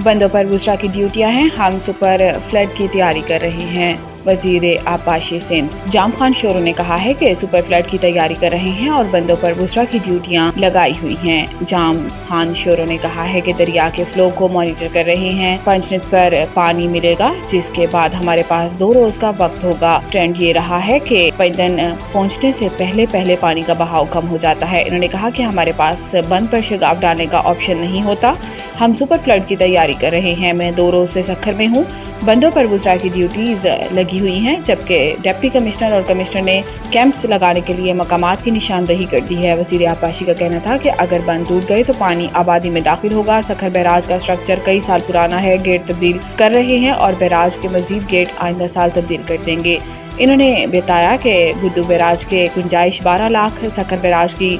बंदों पर बुशरा की ड्यूटियां हैं, हम सुपर फ्लड की तैयारी कर रहे हैं। वजीर आबाशी सिंध जाम खान शोरो ने कहा है कि सुपर फ्लड की तैयारी कर रहे हैं और बंदों पर बुशरा की ड्यूटियां लगाई हुई हैं। जाम खान शोरो ने कहा है कि दरिया के फ्लो को मॉनिटर कर रहे हैं। पंचनद पर पानी मिलेगा, जिसके बाद हमारे पास 2 रोज का वक्त होगा। ट्रेंड ये रहा है कि पैदन पहुंचने से पहले पानी का बहाव कम हो जाता है। इन्होंने कहा कि हमारे पास बंद पर शगाफ डालने का ऑप्शन नहीं होता। हम सुपर फ्लड की तैयारी कर रहे हैं। मैं 2 रोज से सखर में हूँ। बंदों पर बुशरा की ड्यूटीज लगी हुई हैं, जबकि डिप्टी कमिश्नर और कमिश्नर ने कैंप्स लगाने के लिए मकामात की निशानदही कर दी है। वजीर आबाशी का कहना था कि अगर बंद टूट गए तो पानी आबादी में दाखिल होगा। सखर बैराज का स्ट्रक्चर कई साल पुराना है, गेट तब्दील कर रहे हैं और बैराज के मजीद गेट आइंदा साल तब्दील कर देंगे। इन्होंने बताया कि गुद्दू बैराज के गुंजाइश 12 लाख, सखर बैराज की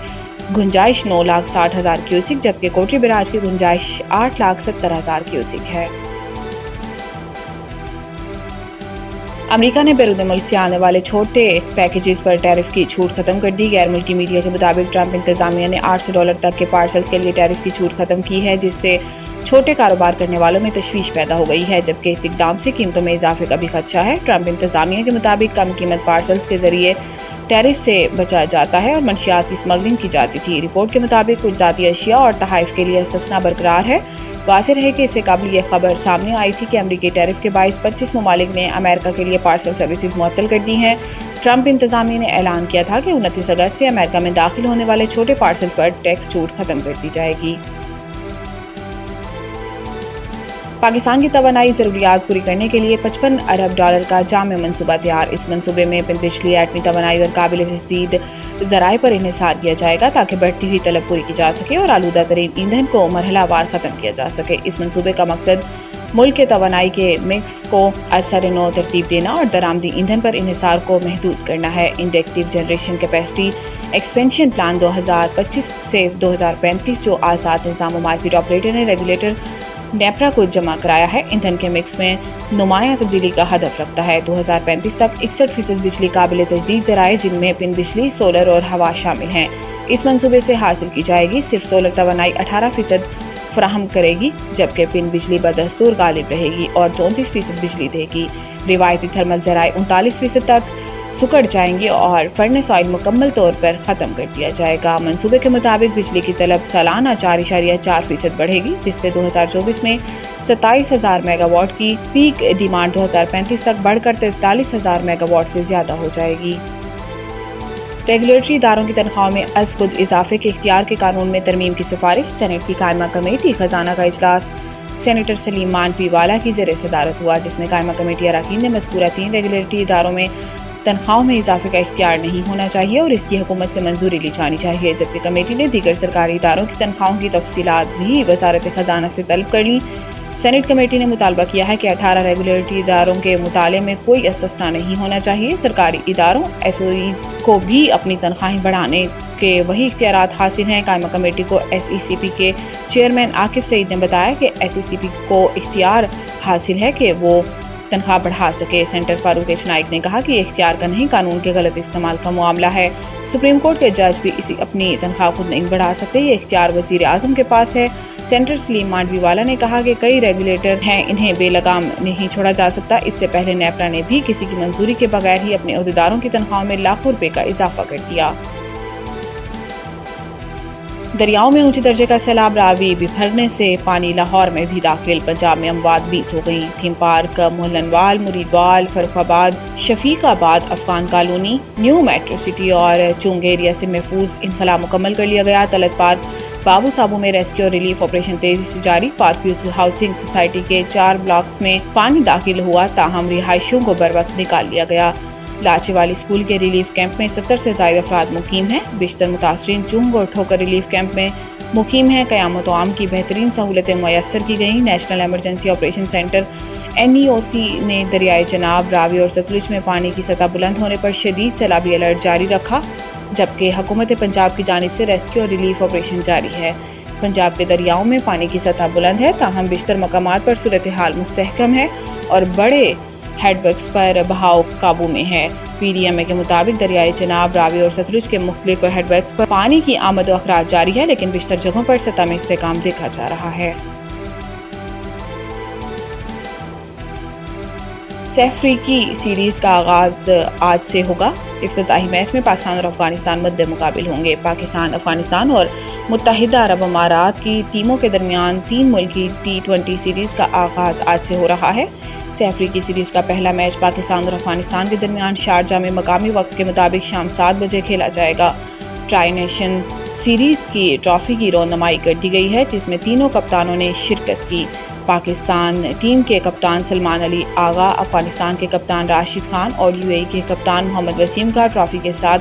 गुंजाइश 9,60,000 क्यूसिक, जबकि कोटरी बैराज की गुंजाइश 8,70,000 क्यूसिक है। अमेरिका ने बैरून मुल्क से आने वाले छोटे पैकेजेस पर टैरिफ की छूट खत्म कर दी। गैर मुल्की मीडिया के मुताबिक ट्रंप इंतजामिया ने $800 तक के पार्सल्स के लिए टैरिफ की छूट खत्म की है, जिससे छोटे कारोबार करने वालों में तशवीश पैदा हो गई है, जबकि इस इक़दाम से कीमतों में इजाफे का भी खदशा है। ट्रंप इंतजामिया के मुताबिक कम कीमत पार्सल्स के जरिए टैरिफ से बचा जाता है और मंशियात की स्मगलिंग की जाती थी। रिपोर्ट के मुताबिक कुछ ज़ाती अशिया और तहाइफ के लिए इस्तिस्ना बरकरार है। वाज़ेह रहे कि इससे कबल ये खबर सामने आई थी कि अमरीकी टैरिफ के बाइस 25 ममालिक ने अमेरिका के लिए पार्सल सर्विसेज मुअत्तल कर दी हैं। ट्रंप इंतजामिया ने ऐलान किया था कि 29 अगस्त से अमेरिका में दाखिल होने वाले छोटे पार्सल पर टैक्स छूट खत्म कर दी जाएगी। पाकिस्तान की तवानाई ज़रूरियात पूरी करने के लिए $55 अरब का जाम मनसूबा तैयार। इस मनसूबे में बिजली, एटमी तवानाई और काबिल तजदीद ज़राए पर इन्हिसार किया जाएगा ताकि बढ़ती हुई तलब पूरी की जा सके और आलूदा तरीन ईंधन को मरहलावार ख़त्म किया जा सके। इस मनसूबे का मकसद मुल्क के तवानाई के मिक्स को असर नो तरतीब देना और दरामदी ईंधन पर इन्हिसार को महदूद करना है। Inductive generation capacity expansion plan 2025 से 2035 जो आज़ाद निज़ाम मार्केट ऑपरेटर ने रेगुलेटर नेपरा को जमा कराया है, ईंधन के मिक्स में नुमाया तब्दीली का हदफ रखता है। 2035 तक 61% बिजली काबिल तजदीद ज़राए, जिनमें पिन बिजली, सोलर और हवा शामिल हैं, इस मंसूबे से हासिल की जाएगी। सिर्फ सोलर तवानाई 18% फराहम करेगी, जबकि पिन बिजली बदस्तूर गालिब रहेगी और 34% बिजली देगी। रिवायती थर्मल ज़राए 39% तक सुकड़ जाएंगी और फर्नेस ऑयल मुकम्मल तौर पर ख़त्म कर दिया जाएगा। मंसूबे के मुताबिक बिजली की तलब सालाना 4.4% बढ़ेगी, जिससे 2024 में 27,000 मेगावाट की पीक डिमांड 2035 तक बढ़कर 43,000 मेगावाट से ज़्यादा हो जाएगी। रेगुलेटरी इदारों की तनख्वाहों में अज़-खुद इजाफे के इख्तियार के कानून में तरमीम की सिफारिश। सेनेट की कायमा कमेटी खजाना का इजलास सेनेटर सलीम मानवीवाला की ज़ेर सदारत हुआ, जिसमें कायमा कमेटी अरकान ने मज़कूरा 3 रेगुलेटरी इदारों में तनख्वाहों में इजाफे का इख्तियार नहीं होना चाहिए और इसकी हुकूमत से मंजूरी ली जानी चाहिए, जबकि कमेटी ने दीगर सरकारी इदारों की तनख्वाहों की तफसीलात भी वजारत खजाना से तलब कर ली। सेनेट कमेटी ने मुतालबा किया है कि 18 रेगुलेटरी इदारों के मुताले में कोई इस्तिस्ना नहीं होना चाहिए। सरकारी इदारों एसओईज को भी अपनी तनख्वाहें बढ़ाने के वही इख्तियारात हासिल हैं। कायमा कमेटी को एसईसीपी के चेयरमैन आकिफ सईद ने बताया कि एसईसीपी को इख्तियार हासिल है कि वो तनख्वाह बढ़ा सके। सेंटर फारूक एच नाइक ने कहा कि ये इख्तियार का नहीं, कानून के गलत इस्तेमाल का मामला है। सुप्रीम कोर्ट के जज भी इसी अपनी तनख्वाह खुद नहीं बढ़ा सकते, ये इख्तियार वजीर आजम के पास है। सेंटर सलीम मांडवीवाला ने कहा कि कई रेगुलेटर हैं, इन्हें बेलगाम नहीं छोड़ा जा सकता। इससे पहले नेपरा ने भी किसी की मंजूरी के बगैर ही अपने अहदेदारों की तनख्वाह में लाखों रुपए का इजाफा कर दिया। दरियाओं में ऊंचे दर्जे का सैलाब, रावी बिफरने से पानी लाहौर में भी दाखिल। पंजाब में अमवात 20 हो गई। Theme park Mohlanwal, Muridwal, Farrukhabad, Shafiqabad, Afghan Colony, New Metro City और चुंग एरिया से महफूज इनखला मुकम्मल कर लिया गया। तलत पार्क बाबू साबू में रेस्क्यू और रिलीफ ऑपरेशन तेजी से जारी। पार्क व्यूज हाउसिंग सोसाइटी के 4 ब्लॉक्स में पानी दाखिल हुआ, ताहम रिहायशियों को बर वक्त निकाल लिया गया। लाचेवाली स्कूल के रिलीफ कैंप में 70 से ज़ायद अफराद मुकीम हैं। बिश्तर मुतासरीन चुंग और ठोकर रिलीफ कैंप में मुकीम हैं। क़यामत आम की बेहतरीन सहूलतें मुयस्सर की गईं। National emergency operation centre NEOC ने दरियाए चनाब, रावी और सतलुज में पानी की सतह बुलंद होने पर शदीद सैलाबी अलर्ट जारी रखा, जबकि हुकूमत पंजाब की जानिब से रेस्क्यू और रिलीफ ऑपरेशन जारी है। पंजाब के दरियाओं में पानी की सतह बुलंद है, ताहम बिश्तर मकामात पर सूरत हाल मुस्तहकम है और बड़े हेडवर्क्स पर बहाव काबू में है। PDMA के मुताबिक दरियाए चनाब, रावी और सतलुज के मुख्तलिफ हेडवर्क्स पर पानी की आमद व अखराज जारी है, लेकिन बिश्तर जगहों पर सतह में इस्तेकाम देखा जा रहा है। सह अफ्रीकी सीरीज़ का आगाज़ आज से होगा। इफ्तिताही मैच में पाकिस्तान और अफगानिस्तान मद्दे मुकाबिल होंगे। पाकिस्तान, अफगानिस्तान और मुत्तहिदा अरब अमारात की टीमों के दरमियान 3 मुल्की T20 सीरीज़ का आगाज़ आज से हो रहा है। सह अफ्रीकी सीरीज़ का पहला मैच पाकिस्तान और अफगानिस्तान के दरमियान शारजा में मकामी वक्त के मुताबिक शाम 7 बजे खेला जाएगा। ट्राई नेशन सीरीज़ की ट्रॉफ़ी की रौनमाई कर दी गई है, जिसमें तीनों कप्तानों ने शिरकत की। पाकिस्तान टीम के कप्तान सलमान अली आगा, अफगानिस्तान के कप्तान राशिद खान और UAE के कप्तान मोहम्मद वसीम का ट्रॉफ़ी के साथ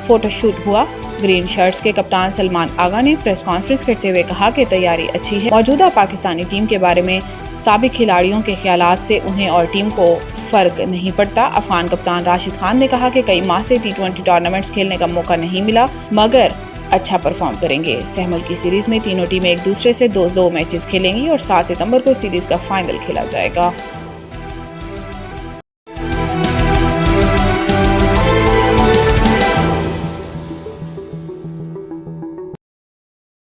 फ़ोटोशूट हुआ। ग्रीन शर्ट्स के कप्तान सलमान आगा ने प्रेस कॉन्फ्रेंस करते हुए कहा कि तैयारी अच्छी है। मौजूदा पाकिस्तानी टीम के बारे में साबिक खिलाड़ियों के ख्यालात से उन्हें और टीम को फ़र्क नहीं पड़ता। अफगान कप्तान राशिद खान ने कहा कि कई माह से T20 टूर्नामेंट्स खेलने का मौका नहीं मिला, मगर अच्छा परफॉर्म करेंगे। सह मुल्की सीरीज़ में तीनों टीमें एक दूसरे से 2-2 मैचेस खेलेंगी और 7 सितंबर को सीरीज़ का फाइनल खेला जाएगा।